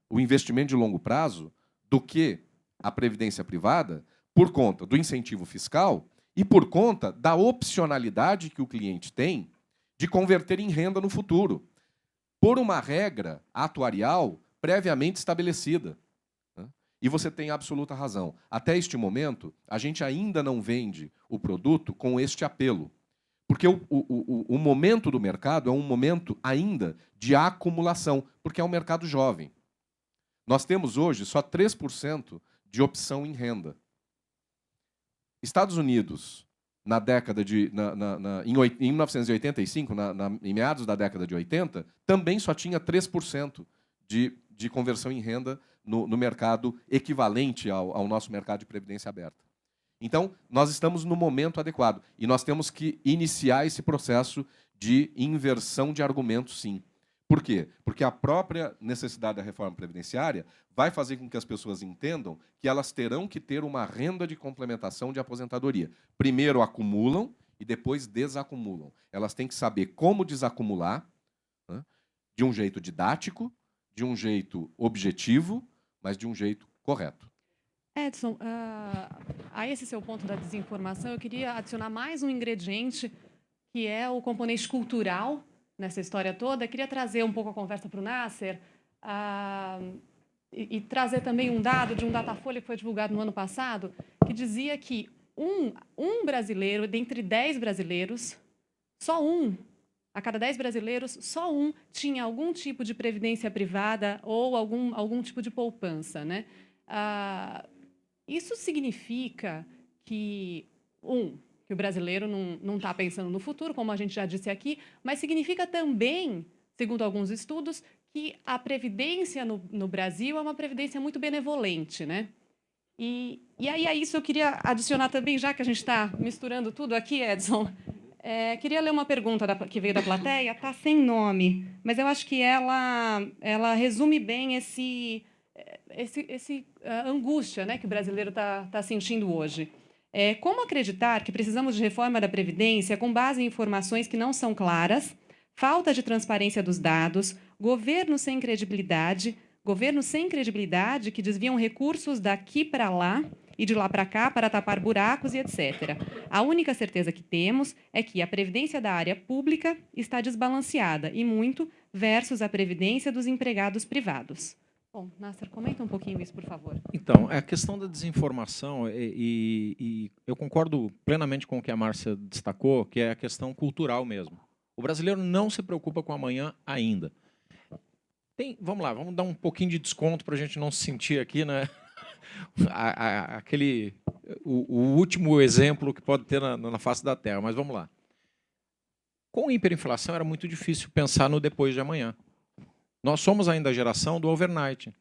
o investimento de longo prazo do que a previdência privada, por conta do incentivo fiscal e por conta da opcionalidade que o cliente tem de converter em renda no futuro, por uma regra atuarial previamente estabelecida. E você tem absoluta razão. Até este momento, a gente ainda não vende o produto com este apelo. Porque o momento do mercado é um momento ainda de acumulação, porque é um mercado jovem. Nós temos hoje só 3% de opção em renda. Estados Unidos, na década de, em 1985, em meados da década de 80, também só tinha 3% de conversão em renda no mercado equivalente ao nosso mercado de previdência aberta. Então, nós estamos no momento adequado e nós temos que iniciar esse processo de inversão de argumentos, sim. Por quê? Porque a própria necessidade da reforma previdenciária vai fazer com que as pessoas entendam que elas terão que ter uma renda de complementação de aposentadoria. Primeiro acumulam e depois desacumulam. Elas têm que saber como desacumular, né, de um jeito didático, de um jeito objetivo, mas de um jeito correto. Edson, a esse seu ponto da desinformação, eu queria adicionar mais um ingrediente, que é o componente cultural nessa história toda. Eu queria trazer um pouco a conversa para o Nasser e trazer também um dado de um Datafolha que foi divulgado no ano passado, que dizia que um brasileiro, dentre 10 brasileiros, só um, a cada 10 brasileiros, só um tinha algum tipo de previdência privada ou algum tipo de poupança, né? Isso significa que, que o brasileiro não está pensando no futuro, como a gente já disse aqui, mas significa também, segundo alguns estudos, que a previdência no Brasil é uma previdência muito benevolente, né? E aí, a isso eu queria adicionar também, já que a gente está misturando tudo aqui, Edson, queria ler uma pergunta que veio da plateia, está sem nome, mas eu acho que ela resume bem essa angústia, né, que o brasileiro está sentindo hoje. Como acreditar que precisamos de reforma da Previdência com base em informações que não são claras, falta de transparência dos dados, governo sem credibilidade que desviam recursos daqui para lá e de lá para cá para tapar buracos e etc. A única certeza que temos é que a previdência da área pública está desbalanceada e muito versus a previdência dos empregados privados. Bom, Nasser, comenta um pouquinho isso, por favor. Então, a questão da desinformação, e eu concordo plenamente com o que a Márcia destacou, que é a questão cultural mesmo. O brasileiro não se preocupa com amanhã ainda. Vamos lá, vamos dar um pouquinho de desconto para a gente não se sentir aqui, né? O último exemplo que pode ter na face da Terra, mas vamos lá. Com hiperinflação era muito difícil pensar no depois de amanhã. Nós somos ainda a geração do overnight.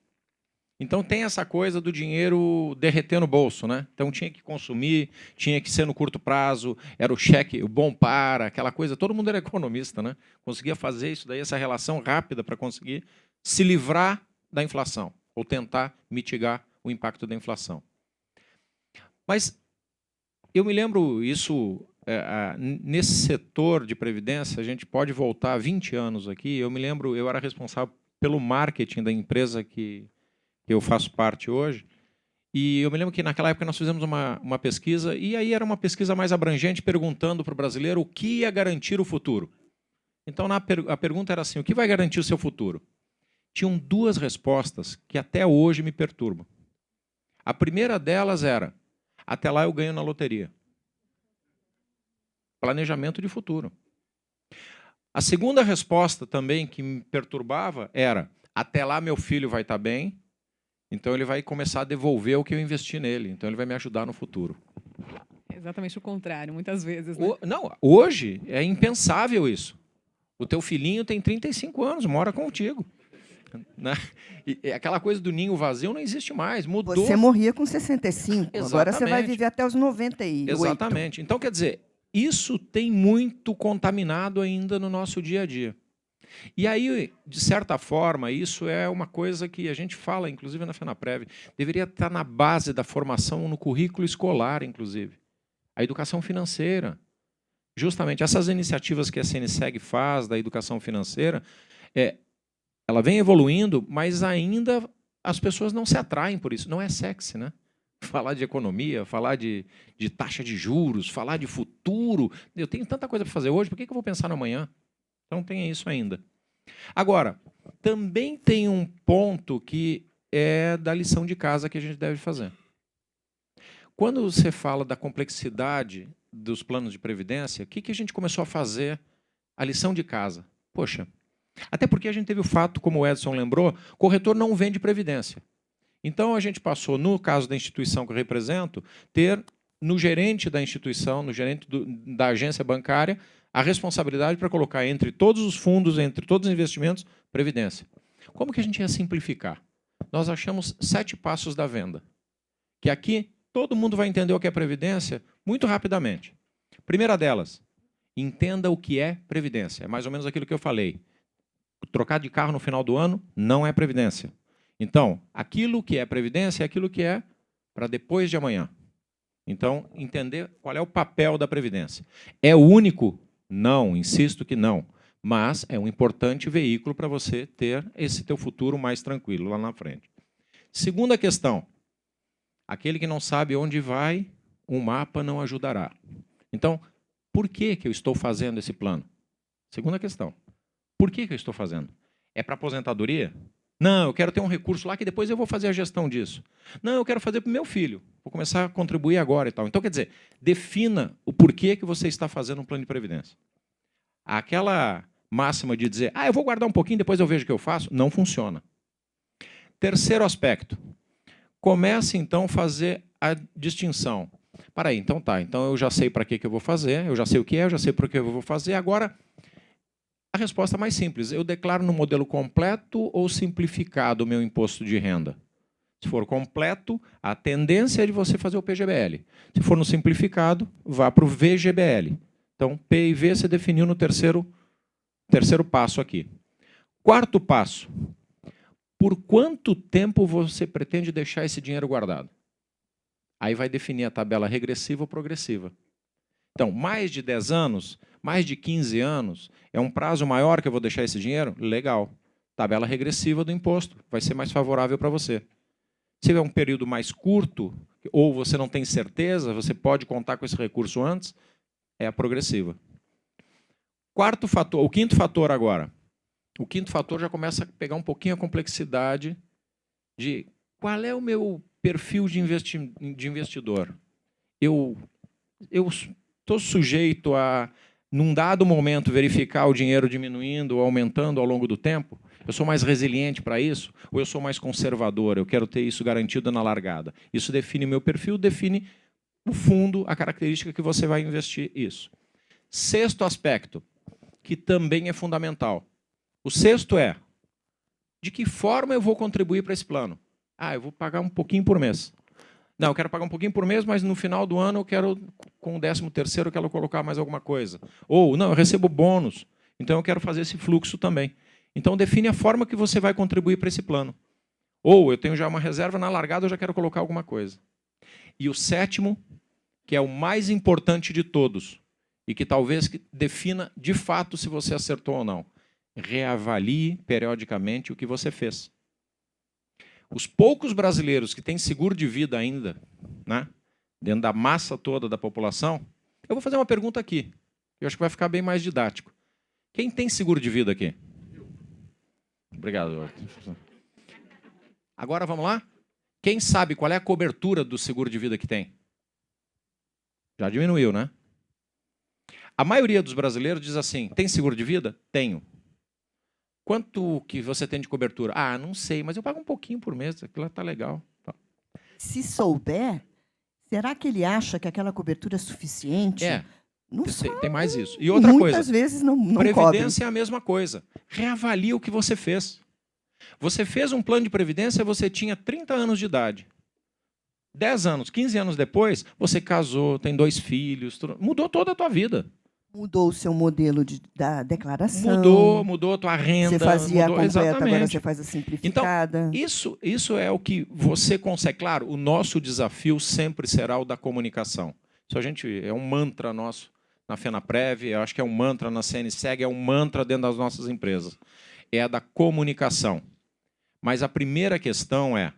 Então tem essa coisa do dinheiro derreter no bolso, né? Então tinha que consumir, tinha que ser no curto prazo, era o cheque, o bom para, aquela coisa. Todo mundo era economista, né? Conseguia fazer isso daí, essa relação rápida para conseguir se livrar da inflação ou tentar mitigar o impacto da inflação. Mas eu me lembro isso, nesse setor de previdência, a gente pode voltar 20 anos aqui. Eu me lembro, eu era responsável pelo marketing da empresa que eu faço parte hoje, e eu me lembro que naquela época nós fizemos uma pesquisa, e aí era uma pesquisa mais abrangente, perguntando para o brasileiro o que ia garantir o futuro. Então a pergunta era assim: o que vai garantir o seu futuro? Tinham duas respostas que até hoje me perturbam. A primeira delas era: até lá eu ganho na loteria. Planejamento de futuro. A segunda resposta também que me perturbava era: até lá meu filho vai estar bem, então ele vai começar a devolver o que eu investi nele, então ele vai me ajudar no futuro. É exatamente o contrário, muitas vezes, né? Não, hoje é impensável isso. O teu filhinho tem 35 anos, mora contigo. Né? E aquela coisa do ninho vazio não existe mais, mudou. Você morria com 65, Exatamente. Agora você vai viver até os 98. Exatamente. Então, quer dizer, isso tem muito contaminado ainda no nosso dia a dia. E aí, de certa forma, isso é uma coisa que a gente fala, inclusive na FENAPREV, deveria estar na base da formação no currículo escolar, inclusive. A educação financeira. Justamente essas iniciativas que a CNSEG faz da educação financeira, ela vem evoluindo, mas ainda as pessoas não se atraem por isso. Não é sexy, né? Falar de economia, falar de taxa de juros, falar de futuro. Eu tenho tanta coisa para fazer hoje, por que eu vou pensar no amanhã? Então tem isso ainda. Agora, também tem um ponto que é da lição de casa que a gente deve fazer. Quando você fala da complexidade dos planos de previdência, o que a gente começou a fazer? A lição de casa. Poxa, até porque a gente teve o fato, como o Edson lembrou, corretor não vende previdência. Então a gente passou, no caso da instituição que eu represento, ter no gerente da instituição, no gerente da agência bancária, a responsabilidade para colocar entre todos os fundos, entre todos os investimentos, previdência. Como que a gente ia simplificar? Nós achamos 7 passos da venda, que aqui todo mundo vai entender o que é previdência muito rapidamente. Primeira delas, entenda o que é previdência. É mais ou menos aquilo que eu falei. Trocar de carro no final do ano não é previdência. Então, aquilo que é previdência é aquilo que é para depois de amanhã. Então, entender qual é o papel da previdência. É o único? Não, insisto que não. Mas é um importante veículo para você ter esse teu futuro mais tranquilo lá na frente. Segunda questão. Aquele que não sabe onde vai, um mapa não ajudará. Então, por que eu estou fazendo esse plano? Segunda questão. Por que eu estou fazendo? É para aposentadoria? Não, eu quero ter um recurso lá que depois eu vou fazer a gestão disso. Não, eu quero fazer para o meu filho. Vou começar a contribuir agora e tal. Então, quer dizer, defina o porquê que você está fazendo um plano de previdência. Aquela máxima de dizer, eu vou guardar um pouquinho, depois eu vejo o que eu faço, não funciona. Terceiro aspecto. Comece, então, a fazer a distinção. Para aí, então tá. Então, eu já sei para que eu vou fazer, eu já sei o que é, eu já sei para que eu vou fazer. Agora, a resposta é mais simples. Eu declaro no modelo completo ou simplificado o meu imposto de renda? Se for completo, a tendência é de você fazer o PGBL. Se for no simplificado, vá para o VGBL. Então, P e V você definiu no terceiro passo aqui. Quarto passo. Por quanto tempo você pretende deixar esse dinheiro guardado? Aí vai definir a tabela regressiva ou progressiva. Então, mais de 10 anos, mais de 15 anos, é um prazo maior que eu vou deixar esse dinheiro? Legal. Tabela regressiva do imposto, vai ser mais favorável para você. Se é um período mais curto, ou você não tem certeza, você pode contar com esse recurso antes, é a progressiva. Quarto fator, o quinto fator agora. O quinto fator já começa a pegar um pouquinho a complexidade de qual é o meu perfil de investidor. Eu estou sujeito a, num dado momento, verificar o dinheiro diminuindo ou aumentando ao longo do tempo? Eu sou mais resiliente para isso? Ou eu sou mais conservador? Eu quero ter isso garantido na largada. Isso define meu perfil, define o fundo, a característica que você vai investir isso. Sexto aspecto, que também é fundamental. O sexto é, de que forma eu vou contribuir para esse plano? Eu vou pagar um pouquinho por mês. Não, eu quero pagar um pouquinho por mês, mas no final do ano eu quero, com o 13º, eu quero colocar mais alguma coisa. Ou, não, eu recebo bônus, então eu quero fazer esse fluxo também. Então, define a forma que você vai contribuir para esse plano. Ou, eu tenho já uma reserva na largada, eu já quero colocar alguma coisa. E o sétimo, que é o mais importante de todos, e que talvez defina, de fato, se você acertou ou não. Reavalie periodicamente o que você fez. Os poucos brasileiros que têm seguro de vida ainda, né, dentro da massa toda da população, eu vou fazer uma pergunta aqui, que eu acho que vai ficar bem mais didático. Quem tem seguro de vida aqui? Obrigado. Agora vamos lá? Quem sabe qual é a cobertura do seguro de vida que tem? Já diminuiu, né? A maioria dos brasileiros diz assim, tem seguro de vida? Tenho. Quanto que você tem de cobertura? Não sei, mas eu pago um pouquinho por mês, aquilo está legal. Se souber, será que ele acha que aquela cobertura é suficiente? Não sabe. Tem mais isso. E outra coisa, muitas vezes não previdência cobre. é a mesma coisa. Reavalie o que você fez. Você fez um plano de previdência, você tinha 30 anos de idade. 10 anos, 15 anos depois, você casou, tem 2 filhos, mudou toda a tua vida. Mudou o seu modelo da declaração. Mudou a tua renda. Você fazia mudou, a completa, exatamente. agora você faz a simplificada. Então, isso é o que você consegue. Claro, o nosso desafio sempre será o da comunicação. Isso é um mantra nosso na FenaPrev, eu acho que é um mantra na CNSEG, é um mantra dentro das nossas empresas. É a da comunicação. Mas a primeira questão é,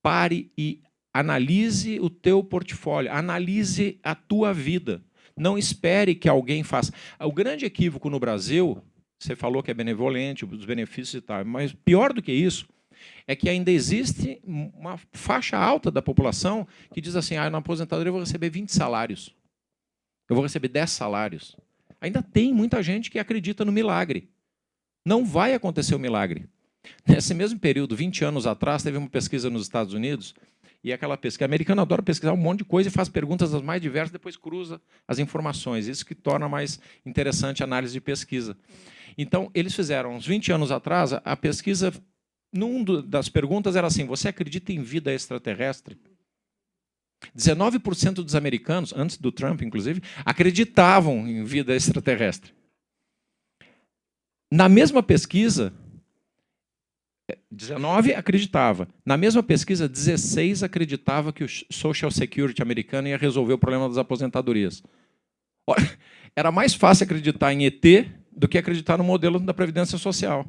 pare e analise o teu portfólio, analise a tua vida. Não espere que alguém faça. O grande equívoco no Brasil, você falou que é benevolente, os benefícios e tal, mas pior do que isso, é que ainda existe uma faixa alta da população que diz assim, na aposentadoria eu vou receber 20 salários, eu vou receber 10 salários. Ainda tem muita gente que acredita no milagre. Não vai acontecer o milagre. Nesse mesmo período, 20 anos atrás, teve uma pesquisa nos Estados Unidos E aquela pesquisa. O americano adora pesquisar um monte de coisa e faz perguntas as mais diversas, depois cruza as informações. Isso que torna mais interessante a análise de pesquisa. Então, eles fizeram, uns 20 anos atrás, a pesquisa, das perguntas era assim: você acredita em vida extraterrestre? 19% dos americanos, antes do Trump, inclusive, acreditavam em vida extraterrestre. Na mesma pesquisa, 19 acreditava. Na mesma pesquisa, 16 acreditava que o Social Security americano ia resolver o problema das aposentadorias. Era mais fácil acreditar em ET do que acreditar no modelo da Previdência Social.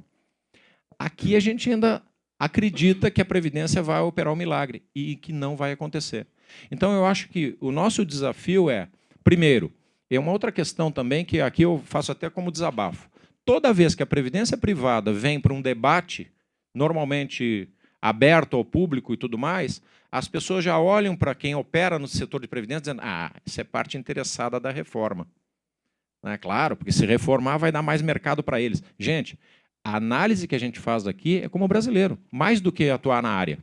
Aqui a gente ainda acredita que a Previdência vai operar um milagre e que não vai acontecer. Então, eu acho que o nosso desafio é, primeiro, é uma outra questão também, que aqui eu faço até como desabafo. Toda vez que a Previdência privada vem para um debate, normalmente aberto ao público e tudo mais, as pessoas já olham para quem opera no setor de Previdência dizendo: isso é parte interessada da reforma. É claro, porque se reformar vai dar mais mercado para eles. Gente, a análise que a gente faz aqui é como brasileiro, mais do que atuar na área.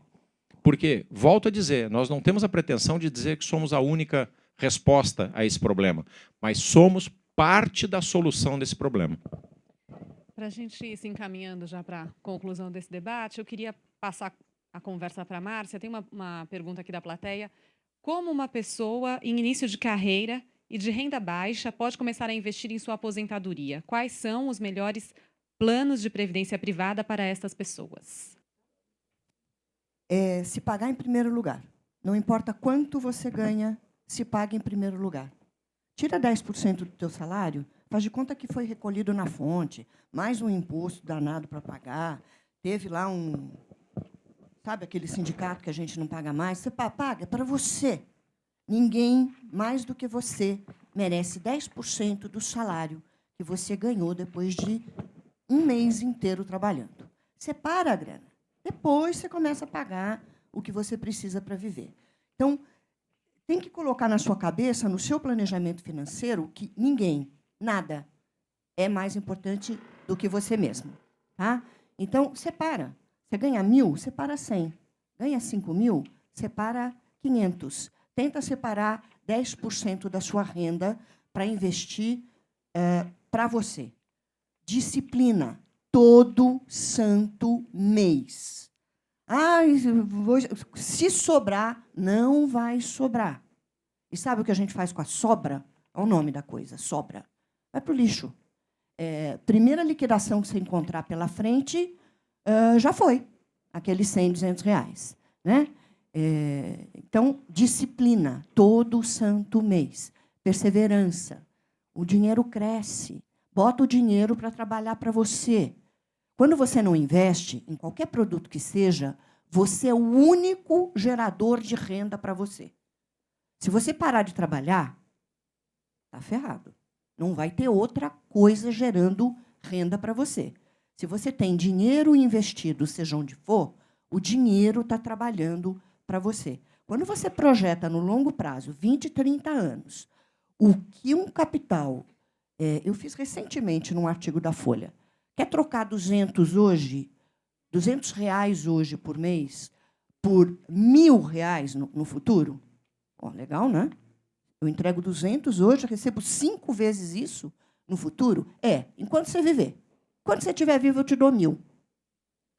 Porque, volto a dizer, nós não temos a pretensão de dizer que somos a única resposta a esse problema, mas somos parte da solução desse problema. Para a gente ir se encaminhando já para a conclusão desse debate, eu queria passar a conversa para a Márcia. Tem uma pergunta aqui da plateia. Como uma pessoa em início de carreira e de renda baixa pode começar a investir em sua aposentadoria? Quais são os melhores planos de previdência privada para essas pessoas? Se pagar em primeiro lugar. Não importa quanto você ganha, se paga em primeiro lugar. Tira 10% do teu salário, faz de conta que foi recolhido na fonte, mais um imposto danado para pagar, teve lá sabe aquele sindicato que a gente não paga mais? Você paga para você. Ninguém mais do que você merece 10% do salário que você ganhou depois de um mês inteiro trabalhando. Separa a grana. Depois você começa a pagar o que você precisa para viver. Então, tem que colocar na sua cabeça, no seu planejamento financeiro, que ninguém, nada, é mais importante do que você mesmo. Tá? Então, separa. Você ganha 1.000, separa 100. Ganha 5.000, separa 500. Tenta separar 10% da sua renda para investir para você. Disciplina. Todo santo mês. Se sobrar, não vai sobrar. E sabe o que a gente faz com a sobra? É o nome da coisa, sobra. Vai para o lixo. Primeira liquidação que você encontrar pela frente, já foi. Aqueles 100, 200 reais. Né? Então, disciplina. Todo santo mês. Perseverança. O dinheiro cresce. Bota o dinheiro para trabalhar para você. Quando você não investe em qualquer produto que seja, você é o único gerador de renda para você. Se você parar de trabalhar, está ferrado. Não vai ter outra coisa gerando renda para você. Se você tem dinheiro investido, seja onde for, o dinheiro está trabalhando para você. Quando você projeta no longo prazo, 20, 30 anos, o que um capital... eu fiz recentemente num artigo da Folha. Quer trocar 200 reais hoje por mês por R$1.000 no futuro? Legal, né? Eu entrego 200 hoje, recebo 5 vezes isso no futuro? Enquanto você viver. Quando você estiver vivo, eu te dou 1.000.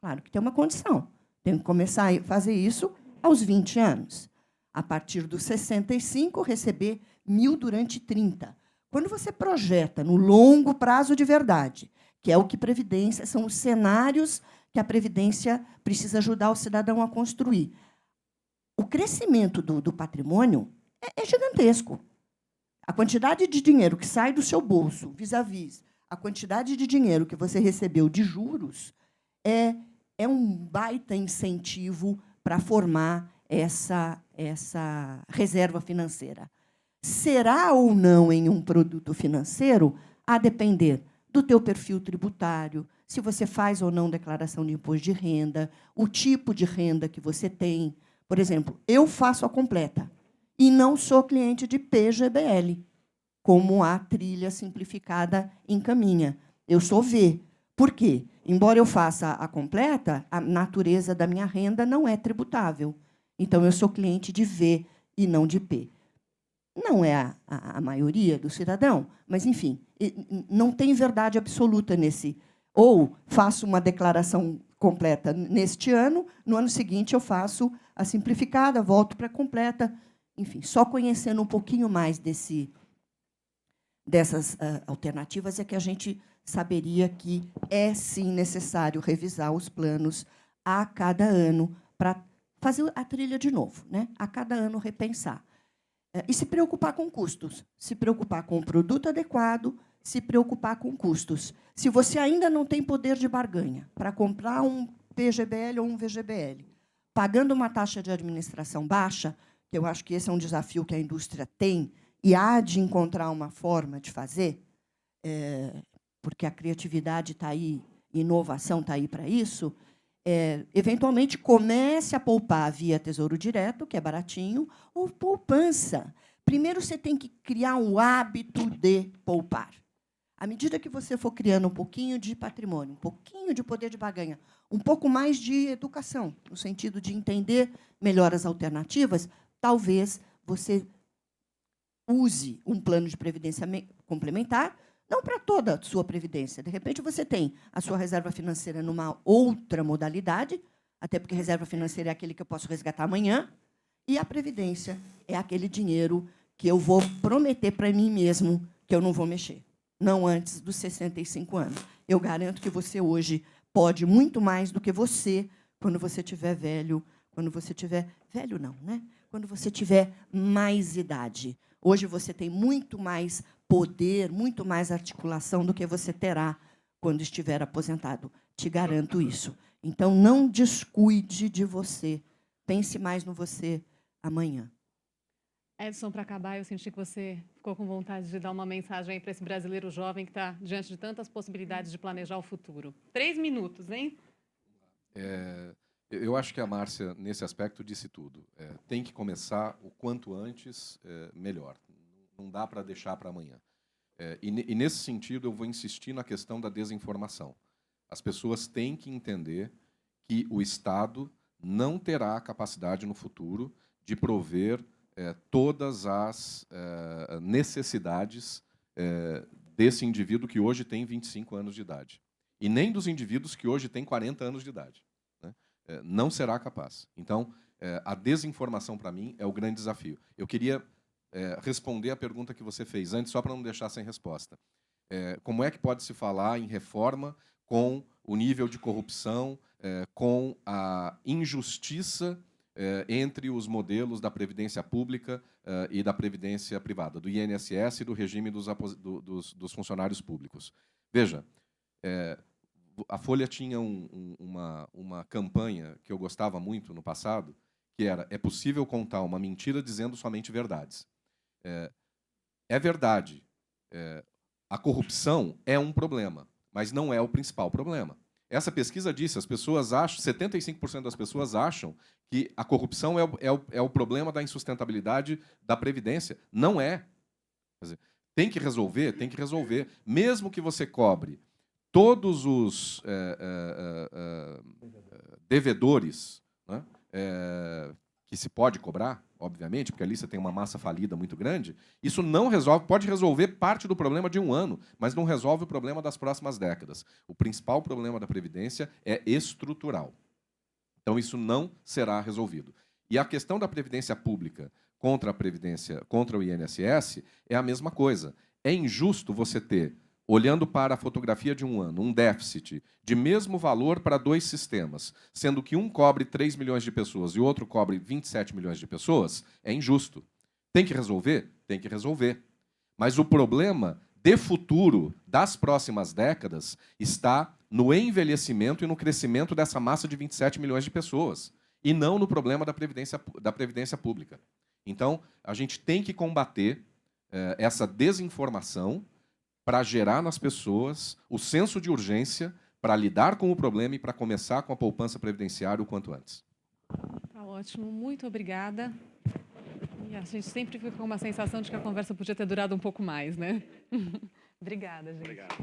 Claro que tem uma condição. Tenho que começar a fazer isso aos 20 anos. A partir dos 65, receber 1.000 durante 30. Quando você projeta no longo prazo de verdade, que é o que Previdência, são os cenários que a Previdência precisa ajudar o cidadão a construir. O crescimento do patrimônio é gigantesco. A quantidade de dinheiro que sai do seu bolso, vis-à-vis, a quantidade de dinheiro que você recebeu de juros, é um baita incentivo para formar essa reserva financeira. Será ou não em um produto financeiro, a depender do teu perfil tributário, se você faz ou não declaração de imposto de renda, o tipo de renda que você tem. Por exemplo, eu faço a completa e não sou cliente de PGBL, como a trilha simplificada encaminha. Eu sou V. Por quê? Embora eu faça a completa, a natureza da minha renda não é tributável. Então, eu sou cliente de V e não de P. Não é a maioria do cidadão, mas, enfim, não tem verdade absoluta nesse. Ou faço uma declaração completa neste ano, no ano seguinte eu faço a simplificada, volto para a completa. Enfim, só conhecendo um pouquinho mais dessas alternativas é que a gente saberia que é, sim, necessário revisar os planos a cada ano para fazer a trilha de novo, né? A cada ano repensar. E se preocupar com custos, se preocupar com o produto adequado, se preocupar com custos. Se você ainda não tem poder de barganha para comprar um PGBL ou um VGBL, pagando uma taxa de administração baixa, que eu acho que esse é um desafio que a indústria tem, e há de encontrar uma forma de fazer, porque a criatividade está aí, inovação está aí para isso, eventualmente comece a poupar via Tesouro Direto, que é baratinho, ou poupança. Primeiro, você tem que criar um hábito de poupar. À medida que você for criando um pouquinho de patrimônio, um pouquinho de poder de barganha, um pouco mais de educação, no sentido de entender melhor as alternativas, talvez você use um plano de previdência complementar, não para toda a sua previdência. De repente, você tem a sua reserva financeira numa outra modalidade, até porque reserva financeira é aquele que eu posso resgatar amanhã, e a previdência é aquele dinheiro que eu vou prometer para mim mesmo que eu não vou mexer, não antes dos 65 anos. Eu garanto que você hoje pode muito mais do que você quando você tiver velho, quando você tiver velho não, né? Quando você tiver mais idade. Hoje você tem muito mais poder, muito mais articulação do que você terá quando estiver aposentado. Te garanto isso. Então, não descuide de você. Pense mais no você amanhã. Edson, para acabar, eu senti que você ficou com vontade de dar uma mensagem para esse brasileiro jovem que está diante de tantas possibilidades de planejar o futuro. 3 minutos, hein? Eu acho que a Márcia, nesse aspecto, disse tudo. Tem que começar o quanto antes, melhor. Não dá para deixar para amanhã. E, nesse sentido, eu vou insistir na questão da desinformação. As pessoas têm que entender que o Estado não terá a capacidade, no futuro, de prover todas as necessidades desse indivíduo que hoje tem 25 anos de idade. E nem dos indivíduos que hoje têm 40 anos de idade. Né? Não será capaz. Então, a desinformação, para mim, é o grande desafio. Eu queria responder a pergunta que você fez antes, só para não deixar sem resposta. Como é que pode se falar em reforma com o nível de corrupção, com a injustiça entre os modelos da Previdência Pública e da Previdência Privada, do INSS e do regime dos funcionários públicos? Veja, a Folha tinha uma campanha que eu gostava muito no passado, que era: é possível contar uma mentira dizendo somente verdades. É verdade. A corrupção é um problema, mas não é o principal problema. Essa pesquisa disse, as pessoas acham, 75% das pessoas acham que a corrupção é o problema da insustentabilidade da Previdência. Não é. Quer dizer, tem que resolver. Mesmo que você cobre todos os devedores, né, que se pode cobrar, obviamente, porque ali você tem uma massa falida muito grande, isso não resolve, pode resolver parte do problema de um ano, mas não resolve o problema das próximas décadas. O principal problema da Previdência é estrutural. Então, isso não será resolvido. E a questão da Previdência Pública contra o INSS é a mesma coisa. É injusto você ter, olhando para a fotografia de um ano, um déficit de mesmo valor para 2 sistemas, sendo que um cobre 3 milhões de pessoas e o outro cobre 27 milhões de pessoas, é injusto. Tem que resolver? Tem que resolver. Mas o problema de futuro das próximas décadas está no envelhecimento e no crescimento dessa massa de 27 milhões de pessoas, e não no problema da Previdência Pública. Então, a gente tem que combater essa desinformação para gerar nas pessoas o senso de urgência para lidar com o problema e para começar com a poupança previdenciária o quanto antes. Tá ótimo, muito obrigada. E a gente sempre fica com uma sensação de que a conversa podia ter durado um pouco mais, né? Obrigada, gente. Obrigado.